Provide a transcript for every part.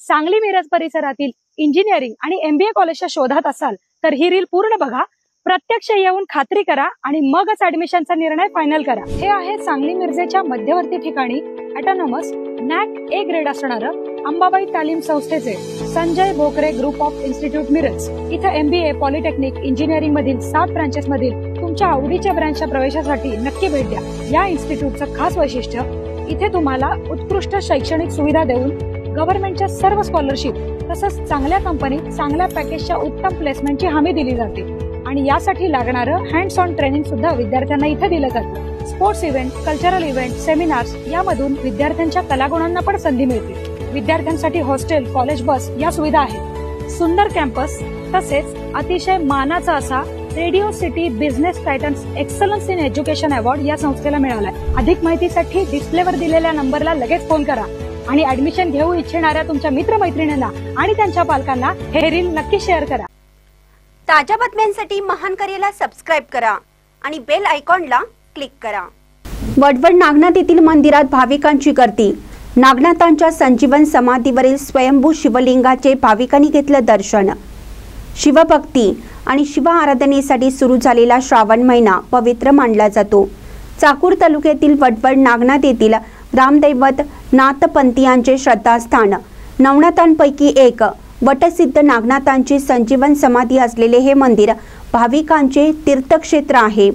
सांगली मिरज परिसरातील इंजिनिअरिंग आणि MBA कॉलेजच्या शोधात असाल तर ही रील पूर्ण बघा, प्रत्यक्ष येऊन खात्री करा आणि मगच ऍडमिशनचा निर्णय फायनल करा। हे आहे सांगली मिरजेच्या मध्यवर्ती ठिकाणी ऑटोनॉमस NAC A ग्रेड असणारं अंबाबाई तालीम संस्थेचे Sanjay Bokare group of institute Miraj. इथे MBA, पॉलिटेक्निक, इंजिनिअरिंग मधील 7 ब्रांचेस मधील तुमच्या आवडीच्या ब्रांचच्या प्रवेशासाठी नक्की भेट द्या। या इन्स्टिट्यूटचं खास वैशिष्ट्य, इथे तुम्हाला उत्कृष्ट शैक्षणिक सुविधा देऊन गव्हर्नमेंटच्या सर्व स्कॉलरशिप तसंच चांगल्या कंपनीत चांगल्या पॅकेजच्या उत्तम प्लेसमेंटची हमी दिली जाते आणि यासाठी लागणारं हँड्स ऑन ट्रेनिंग सुद्धा विद्यार्थ्यांना इथे दिलं जातं। Sports event, cultural event, seminars यामधून विद्यार्थ्यांच्या कलागुणांना पण संधी मिळते। विद्यार्थ्यांसाठी हॉस्टेल, कॉलेज बस या सुविधा आहेत। सुंदर कॅम्पस तसेच अतिशय मानाचा असा radio city business Titans excellence in education award या संस्थेला मिळालाय। अधिक माहितीसाठी डिस्प्लेवर दिलेल्या नंबरला लगेच फोन करा आणि ऍडमिशन घेऊ इच्छिणाऱ्या तुमच्या मित्रमैत्रिणींना आणि त्यांच्या पालकांना हे रील नक्की शेअर करा। ताज्या बातम्यांसाठी महान करेला सबस्क्राइब करा आणि बेल आयकॉनला क्लिक करा। वडवड नागनाथ येथील मंदिरात भाविकांची गर्दी। नागनाथांच्या संजीवन समाधीवरील स्वयंभू शिवलिंगाचे भाविकांनी घेतलं दर्शन। शिवभक्ती आणि शिव आराधनेसाठी सुरू झालेला श्रावण महिना पवित्र मानला जातो। चाकूर तालुक्यातील वडवड नागनाथ येथील रामदैवत नाथपंथीयांचे श्रद्धास्थान नवनाथांपैकी एक वटसिद्ध नागनाथांची संजीवन समाधी असलेले हे मंदिर भाविकांचे तीर्थक्षेत्र आहे।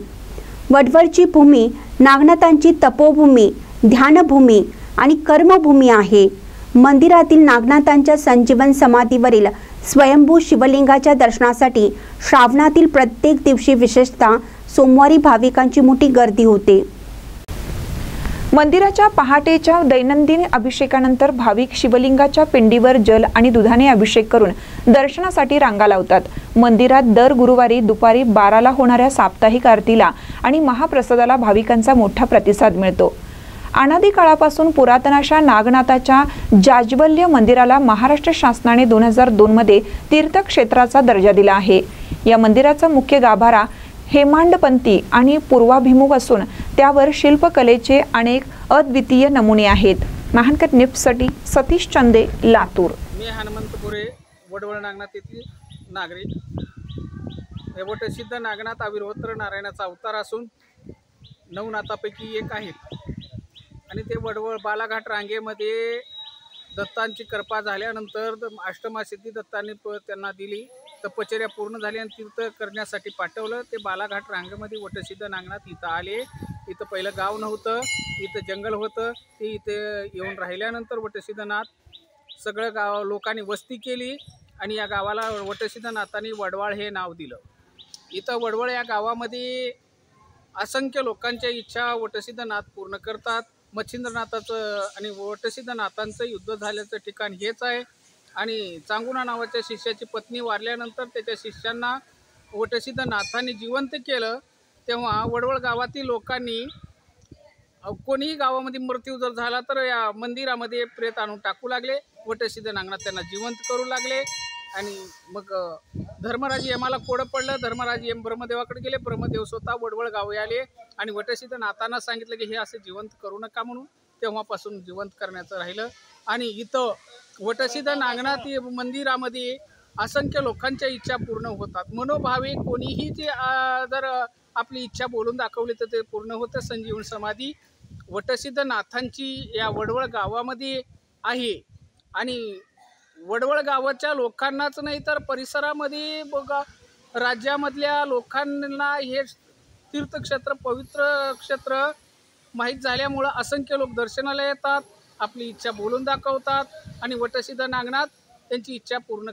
वडवडची भूमी नागनाथांची तपोभूमी, ध्यानभूमी आणि कर्मभूमी आहे। मंदिरातील नागनाथांच्या संजीवन समाधीवरील स्वयंभू शिवलिंगाच्या दर्शनासाठी श्रावणातील प्रत्येक दिवशी विशेषतः सोमवारी भाविकांची मोठी गर्दी होते। मंदिराच्या पहाटेच्या दैनंदिन अभिषेकानंतर भाविक शिवलिंगाच्या पिंडीवर जल आणि दुधाने अभिषेक करून दर्शनासाठी रांगा लावतात। मंदिरात दर गुरुवारी दुपारी 12ला होणाऱ्या साप्ताहिक आरतीला आणि महाप्रसादाला भाविकांचा मोठा प्रतिसाद मिळतो। अनादी काळापासून पुरातन अशा नागनाथाच्या जाज्वल्य मंदिराला महाराष्ट्र शासनाने 2002 मध्ये तीर्थक्षेत्राचा दर्जा दिला आहे। या मंदिराचा मुख्य गाभारा हेमांडपंथी आणि पूर्वाभिमुख असून त्यावर शिल्पकलेचे अनेक अद्वितीय नमुने आहेत। महानकर न्यूजसाठी सतीश चंदे, लातूर। मी हनुमंतपुरे, वडवड नागनाथ येथील नागरिक। वटसिद्ध नागनाथ अविरोत्र नारायणाचा अवतार असून 9 नाथापैकी एक आहेत आणि ते वडवड बालाघाट रांगेमध्ये दत्तांची कृपा झाल्यानंतर अष्टमासिद्धी दत्तांनी त्यांना दिली, तपश्चर्या पूर्ण झाली आणि तीर्थ करण्यासाठी पाठवलं। ते बालाघाट रांगेमध्ये वटसिद्ध नागनाथ इथं आले। इथं पहिलं गाव नव्हतं, इथं जंगल होतं। ते इथे येऊन राहिल्यानंतर वटसिद्ध नाथ सगळं गाव लोकांनी वस्ती केली आणि या गावाला वटसिद्ध नाथांनी वडवाळ हे नाव दिलं। इथं वडवळ या गावामध्ये असंख्य लोकांच्या इच्छा वटसिद्ध नाथ पूर्ण करतात। मच्छिंद्रनाथाचं आणि वटसिद्ध नाथांचं युद्ध झाल्याचं ठिकाण हेच आहे आणि चांगुणा नावाच्या शिष्याची पत्नी वारल्यानंतर त्याच्या शिष्यांना वटसिद्ध नाथांनी जिवंत केलं। तेव्हा वडवळ गावातील लोकांनी कोणीही गावामध्ये मृत्यू जर झाला तर या मंदिरामध्ये प्रेत आणून टाकू लागले। वटसिद्ध नागनाथ त्यांना जिवंत करू लागले आणि मग धर्मराज यमाला कोडं पडलं। धर्मराज यम ब्रह्मदेवाकडे गेले। ब्रह्मदेव स्वतः वडवळ गावी आले आणि वटसिद्ध नाथांना सांगितलं की हे असे जिवंत करू नका म्हणून। तेव्हापासून जिवंत करण्याचं राहिलं आणि इथं वटसिद्ध नागनाथ मंदिरामध्ये असंख्य लोकांच्या इच्छा पूर्ण होतात। मनोभावे कोणीही जे जर आपली इच्छा बोलून दाखवली तर ते पूर्ण होतं। संजीवन समाधी वटसिद्ध नाथांची या वडवळ गावामध्ये आहे आणि वडवळ गावाच्या लोकांनाच नाही तर परिसरामध्ये बघा राज्यामधल्या लोकांना हे तीर्थक्षेत्र पवित्र क्षेत्र माहीत झाल्यामुळं असंख्य लोक दर्शनाला येतात, आपली इच्छा बोलून दाखवतात आणि वटसिद्ध नागनाथ त्यांची इच्छा पूर्ण